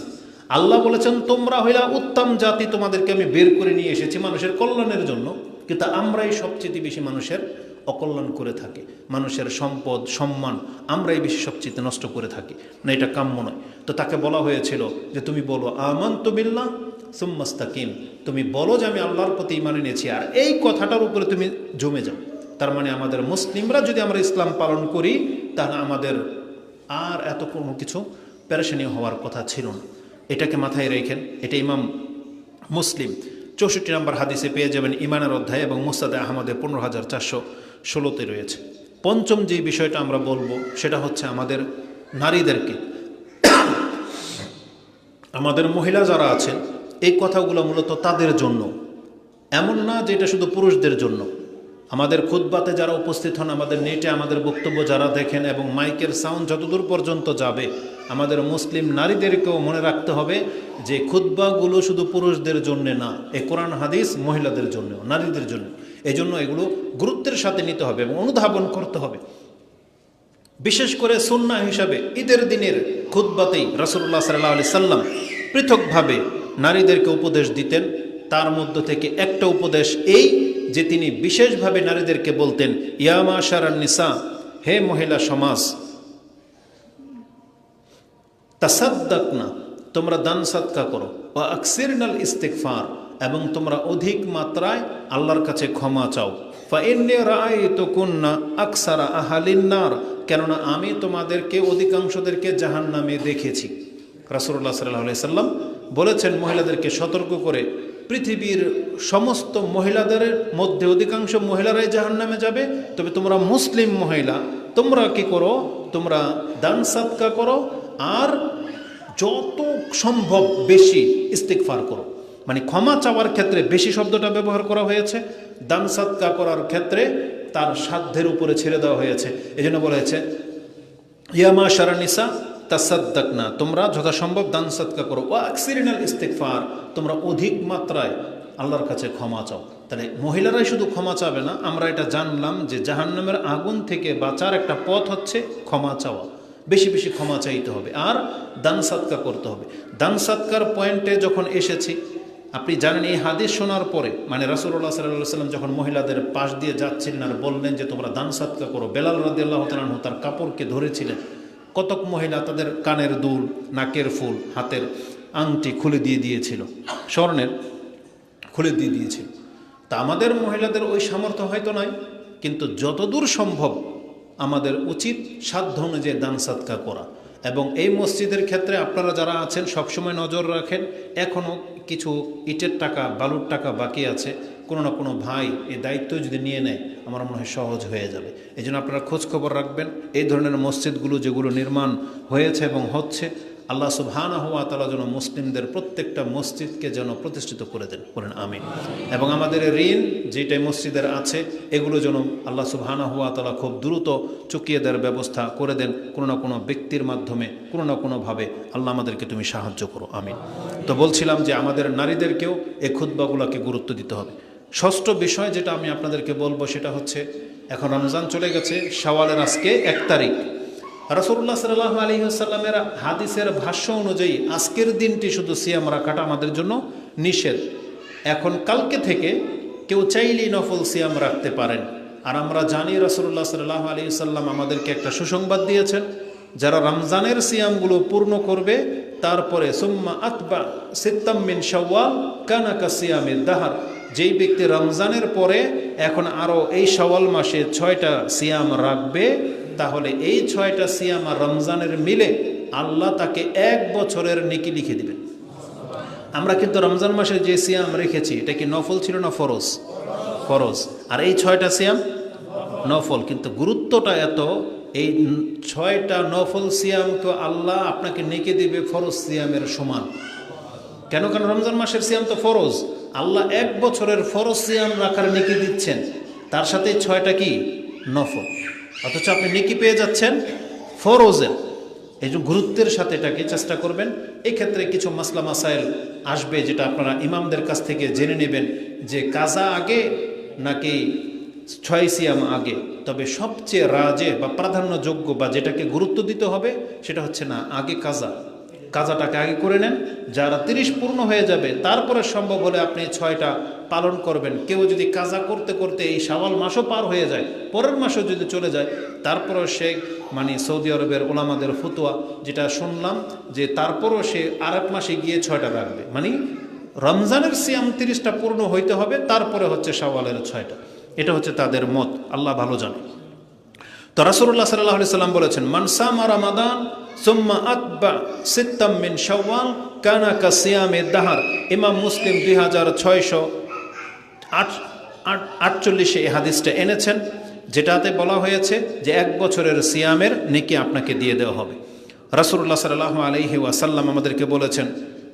আল্লাহ বলেছেন তোমরা হইলা উত্তম জাতি, তোমাদেরকে আমি বের করে নিয়ে এসেছি মানুষের কল্যাণের জন্য। কিন্তু আমরাই সবচেয়ে বেশি মানুষের অকল্যাণ করে থাকি, মানুষের সম্পদ সম্মান আমরাই বেশি সবচেয়ে নষ্ট করে থাকি। না, এটা কাম্য নয়। তো তাকে বলা হয়েছিল যে তুমি বলো আমানতু বিল্লাহ সুম্মা ইসতাকিম, তুমি বলো যে আমি আল্লাহর প্রতি ঈমান এনেছি, আর এই কথাটার উপরে তুমি জমে যাও। তার মানে আমাদের মুসলিমরা যদি আমরা ইসলাম পালন করি, তাহলে আমাদের আর এত কোনো কিছু পেরেশানি হওয়ার কথা ছিল না। এটাকে মাথায় রেখেন। এটা ইমাম মুসলিম 64 নম্বর হাদিসে পেয়ে যাবেন, ইমানের অধ্যায়, এবং মুসনাদে আহমদে 15416 রয়েছে। পঞ্চম যে বিষয়টা আমরা বলবো সেটা হচ্ছে আমাদের নারীদেরকে, আমাদের মহিলা যারা আছেন, এই কথাগুলো মূলত তাদের জন্য, এমন না যে এটা শুধু পুরুষদের জন্য। আমাদের খুতবাতে যারা উপস্থিত হন, আমাদের নেটে আমাদের বক্তব্য যারা দেখেন, এবং মাইকের সাউন্ড যতদূর পর্যন্ত যাবে, আমাদের মুসলিম নারীদেরকেও মনে রাখতে হবে যে খুতবাগুলো শুধু পুরুষদের জন্য না, এই কোরআন হাদিস মহিলাদের জন্য, নারীদের জন্য। এজন্য এগুলো গুরুত্বের সাথে নিতে হবে এবং অনুধাবন করতে হবে। বিশেষ করে সুন্নাহ হিসাবে ঈদের দিনের খুতবাতেই রাসূলুল্লাহ সাল্লাল্লাহু আলাইহি সাল্লাম পৃথকভাবে নারীদেরকে উপদেশ দিতেন। তার মধ্য থেকে একটা উপদেশ এই যে তিনি বিশেষভাবে নারীদেরকে বলতেন, ইয়া মাশারান নিসা, হে মহিলা সমাজ, তাসাদ্দাকনা, তোমরা দান সাদকা করো, ওয়া আকসিরনাল ইস্তিগফার, এবং তোমরা অধিক মাত্রায় আল্লাহর কাছে ক্ষমা চাও। ফা ইন্নী রাআইতুকুন্না আকসারা আহলিন নার, কেননা আমি তোমাদেরকে অধিকাংশদেরকে জাহান্নামে দেখেছি। রাসূলুল্লাহ সাল্লাল্লাহু আলাইহি সাল্লাম বলেছেন মহিলাদেরকে সতর্ক করে, পৃথিবীর সমস্ত মহিলাদের মধ্যে অধিকাংশ মহিলারাই জাহান্নামে যাবে, তবে তোমরা মুসলিম মহিলা তোমরা কি করো, তোমরা দান সাদকা করো, আর যত সম্ভব বেশি ইস্তিগফার করো। মানে ক্ষমা চাওয়ার ক্ষেত্রে বেশি শব্দটা ব্যবহার করা হয়েছে, দান সাদকা করার ক্ষেত্রে তার সাধ্যের উপরে ছেড়ে দেওয়া হয়েছে। এই জন্য বলা হয়েছে ইয়া মাশারান নিসা তাসাদ্দাকনা, তোমরা যথাসম্ভব দান সাদকা করো, ওয়া আকসিরিনাল ইস্তিগফার, তোমরা অধিক মাত্রায় আল্লাহর কাছে ক্ষমা চাও। তাহলে মহিলারাই শুধু ক্ষমা চাবে না, আমরা এটা জানলাম যে জাহান্নামের আগুন থেকে বাঁচার একটা পথ হচ্ছে ক্ষমা চাওয়া। বেশি বেশি ক্ষমা চাইতে হবে আর দান সাদকা করতে হবে। দান সাদকার পয়েন্টে যখন এসেছি, আপনি জানেন এই হাদিস শোনার পরে, মানে রাসূলুল্লাহ সাল্লাল্লাহু আলাইহি সাল্লাম যখন মহিলাদের পাশ দিয়ে যাচ্ছিলেন আর বললেন যে তোমরা দান সাদকা করো, বেলাল রাদিয়াল্লাহু তাআলা আনহু তার কাপড়কে ধরেছিলেন। কতক মহিলা তাদের কানের দুল, নাকের ফুল, হাতের আংটি খুলে দিয়ে দিয়েছিল, স্বর্ণের খুলে দিয়ে দিয়েছিল। তা আমাদের মহিলাদের ওই সামর্থ্য হয়তো নাই, কিন্তু যতদূর সম্ভব আমাদের উচিত সাধ্য অনুযায়ী দান সাদকা করা। এবং এই মসজিদের ক্ষেত্রে আপনারা যারা আছেন সবসময় নজর রাখেন, এখনও কিছু ইটের টাকা বালুর টাকা বাকি আছে, কোনো না কোনো ভাই এই দায়িত্ব যদি নিয়ে নেয় আমার মনে হয় সহজ হয়ে যাবে। এই জন্য আপনারা খোঁজখবর রাখবেন। এই ধরনের মসজিদগুলো যেগুলো নির্মাণ হয়েছে এবং হচ্ছে, আল্লাহ সুবহানাহু ওয়া তাআলা যেন মুসলিমদের প্রত্যেকটা মসজিদকে যেন প্রতিষ্ঠিত করে দেন, বলেন আমিন। এবং আমাদের ঋণ যেটা মসজিদের আছে এগুলো যেন আল্লাহ সুবহানাহু ওয়া তাআলা খুব দ্রুত চুকিয়ে দেওয়ার ব্যবস্থা করে দেন, কোনো না কোনো ব্যক্তির মাধ্যমে, কোনো না কোনোভাবে। আল্লাহ আমাদেরকে তুমি সাহায্য করো, আমিন। তো বলছিলাম যে আমাদের নারীদেরকেও এই খুতবাগুলোকে গুরুত্ব দিতে হবে। ষষ্ঠ বিষয় যেটা আমি আপনাদেরকে বলবো সেটা হচ্ছে, এখন রমজান চলে গেছে, শাওয়ালের আজকে 1 তারিখ। রাসূলুল্লাহ সাল্লাল্লাহু আলাইহি ওয়াসাল্লামের হাদিসের ভাষ্য অনুযায়ী আজকের দিনটি শুধু সিয়াম রাখাটা আমাদের জন্য নিষেধ। এখন কালকে থেকে কেউ চাইলেই নফল সিয়াম রাখতে পারেন। আর আমরা জানি রাসূলুল্লাহ সাল্লাল্লাহু আলাইহি ওয়াসাল্লাম আমাদেরকে একটা সুসংবাদ দিয়েছেন, যারা রমজানের সিয়ামগুলো পূর্ণ করবে তারপরে সুম্মা আতবা সিত্তাম মিন শাওয়াল কানা কাসিয়ামিদ দাহর, যেই ব্যক্তি রমজানের পরে এখন আরও এই শাওয়াল মাসে 6টা সিয়াম রাখবে, তাহলে এই 6টা সিয়াম আর রমজানের মিলে আল্লাহ তাকে 1 বছরের নেকি লিখে দিবেন। আমরা কিন্তু রমজান মাসে যে সিয়াম রেখেছি এটা কি নফল ছিল না ফরজ? ফরজ। আর এই 6টা সিয়াম নফল। কিন্তু গুরুত্বটা এত, এই 6টা নফল সিয়ামকে আল্লাহ আপনাকে নেকি দিবে ফরজ সিয়ামের সমান। কেন? কারণ রমজান মাসের সিয়াম তো ফরজ, আল্লাহ 1 বছরের ফরজ সিয়াম রাখার নেকি দিচ্ছেন, তার সাথে 6টা কি নফল, অথচ আপনি নেকি পেয়ে যাচ্ছেন ফরজের। এই যে গুরুত্বের সাথে এটাকে চেষ্টা করবেন। এই ক্ষেত্রে কিছু মাসলা মাসাইল আসবে যেটা আপনারা ইমামদের কাছ থেকে জেনে নেবেন যে কাজা আগে নাকি 6 সিয়াম আগে। তবে সবচেয়ে রাজে বা প্রাধান্যযোগ্য বা যেটাকে গুরুত্ব দিতে হবে সেটা হচ্ছে না আগে কাজাটাকে আগে করে নেন। যারা 30 পূর্ণ হয়ে যাবে তারপরে সম্ভব হলে আপনি 6টা পালন করবেন। কেউ যদি কাজা করতে করতে এই শাওয়াল মাসও পার হয়ে যায়, পরের মাসও যদি চলে যায়, তারপরও সে সৌদি আরবের ওলামাদের ফতোয়া যেটা শুনলাম যে তারপরও সে আরেক মাসে গিয়ে 6টা রাখবে। রমজানের সিয়াম 30টা পূর্ণ হইতে হবে, তারপরে হচ্ছে শাওয়ালের 6টা। এটা হচ্ছে তাদের মত, আল্লাহ ভালো জানে। তো রাসূলুল্লাহ সাল্লাল্লাহু আলাইহি সাল্লাম বলেছেন, মান সামা রমাদান সুম্মা আতবা সিত্তাম মিন শাওয়াল কানা কাসিয়ামিদ দাহর। ইমাম মুসলিম 2648 এই হাদিসটা এনেছেন, যেটাতে বলা হয়েছে যে 1 বছরের সিয়ামের নেকি আপনাকে দিয়ে দেওয়া হবে। রাসূলুল্লাহ সাল্লাল্লাহু আলাইহি ওয়াসাল্লাম আমাদেরকে বলেছেন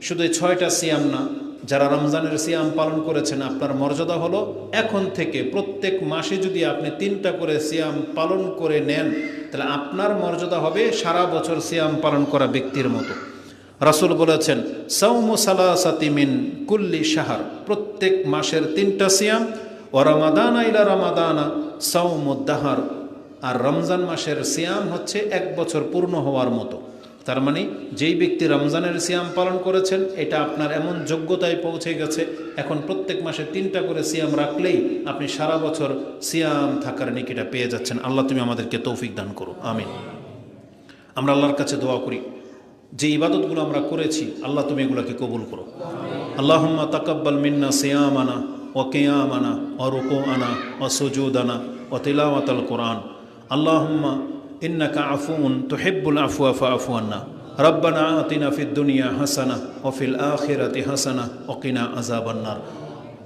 শুধু 6টা সিয়াম না, যারা রমজানের সিয়াম পালন করেছেন আপনার মর্যাদা হলো এখন থেকে প্রত্যেক মাসে যদি আপনি 3টা করে সিয়াম পালন করে নেন, তাহলে আপনার মর্যাদা হবে সারা বছর সিয়াম পালন করা ব্যক্তির মতো। রাসূল বলেছেন সাওমু সালাসাতি মিন কুল্লি শাহর, প্রত্যেক মাসের 3টা সিয়াম, ও রমাদানা ইলা রমাদানা সাওমুদ দাহর, আর রমজান মাসের সিয়াম হচ্ছে 1 বছর পূর্ণ হওয়ার মতো। তার মানে যেই ব্যক্তি রমজানের সিয়াম পালন করেছেন এটা আপনার এমন যোগ্যতায় পৌঁছে গেছে, এখন প্রত্যেক মাসে 3টা করে সিয়াম রাখলেই আপনি সারা বছর সিয়াম থাকার নেকিটা পেয়ে যাচ্ছেন। আল্লাহ তুমি আমাদেরকে তৌফিক দান করো, আমিন। আমরা আল্লাহর কাছে দোয়া করি যে ইবাদতগুলো আমরা করেছি আল্লাহ তুমি এগুলোকে কবুল করো। আল্লাহুম্মা তাকাব্বাল মিন্না সিয়ামানা ওয়া কিয়ামানা ওয়া রুকুআনা ওয়া সুজুদানা ওয়া তিলাওয়াতাল কুরআন। আল্লাহুম্মা ইন্নাকা আফুউন তুহিব্বুল আফওয়া ফাআফু আন্না। রব্বানা আতিনা ফিদ দুনিয়া হাসানাহ ওয়া ফিল আখিরাতি হাসানাহ ওয়া কিনা আযাবান নার।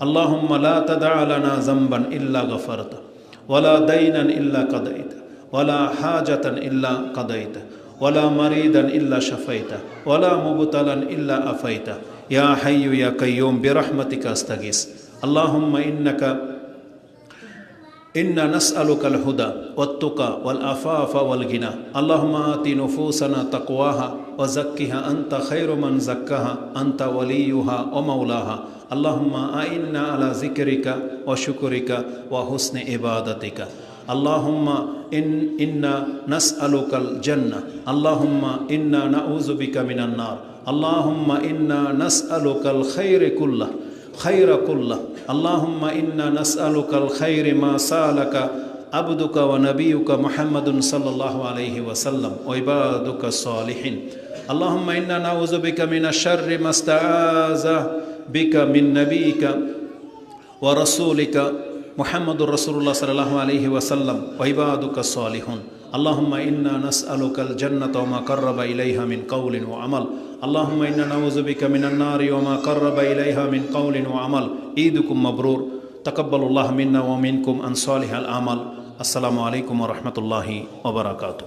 আল্লাহুম্মা লা তাদা লানা যামবান ইল্লা গফারতা ওয়া লা দাইনান ইল্লা কাদাইতা ওয়া লা হাজাতান ইল্লা কাদাইতা ওয়া লা মারিদান ইল্লা শাফাইতা ওয়া লা মুবতালান ইল্লা আফাইতা ইয়া হাইয়্যু ইয়া কাইয়্যুম বিরহমাতিকা আস্তাগীস। আল্লাহুম্মা ইন্না নাসআলুকাল হুদা ওয়াত তুকা ওয়াল আফাফা ওয়াল গিনা। আল্লাহুম্মা আতি নুফুসানা তাকওয়াহা ওয়া যাক্কিহা আনতা খায়রু মান যাক্কাহা আনতা ওয়ালিয়ুহা ওয়া মাওলাহা। আল্লাহুম্মা আইন্না আলা যিকরিকা ওয়া শুকরিকা ওয়া হুসনি ইবাদাতিকা। আল্লাহুম্মা ইন্না নাসআলুকাল জান্নাহ। আল্লাহুম্মা ইন্না নাউযু বিকা মিনান নার। আল্লাহুম্মা ইন্না নাসআলুকাল খায়রা কুল্লাহ আল্লাহুম্মা ইন্না নাসআলুকাল খায়রা মা সালাকা আবদুকা ওয়া নাবিয়ুকা মুহাম্মাদুন সাল্লাল্লাহু আলাইহি ওয়াসাল্লাম ওয়া ইবাদুকা সালিহিন। আল্লাহুম্মা ইন্না নাউযু বিকা মিনাশ শাররি মাস্তাআযা বিকা মিন নাবিয়িকা ওয়া রাসূলিকা মুহাম্মাদুর রাসূলুল্লাহ সাল্লাল্লাহু আলাইহি ওয়াসাল্লাম ওয়া ইবাদুকা সালিহুন। আল্লাহুম্মা ইন্না নাসআলুকাল জান্নাতা ওয়া মা কাররাবা ইলাইহা মিন কাওলিন ওয়া আমাল। اللهم إنا نعوذ بك من النار وما قرب إليها من قول وعمل عيدكم مبرور تقبل الله منا ومنكم عن صالح الأعمال السلام عليكم ورحمة الله وبركاته